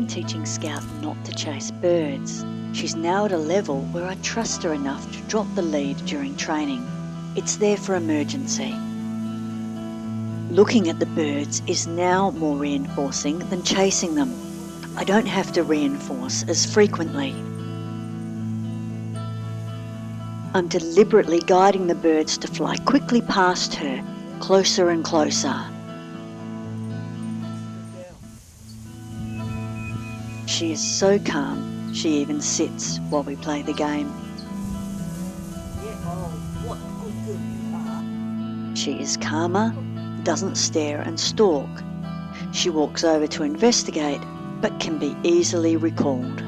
been teaching Scout not to chase birds. She's now at a level where I trust her enough to drop the lead during training. It's there for emergency. Looking at the birds is now more reinforcing than chasing them. I don't have to reinforce as frequently. I'm deliberately guiding the birds to fly quickly past her, closer and closer. She is so calm, she even sits while we play the game. She is calmer, doesn't stare and stalk. She walks over to investigate, but can be easily recalled.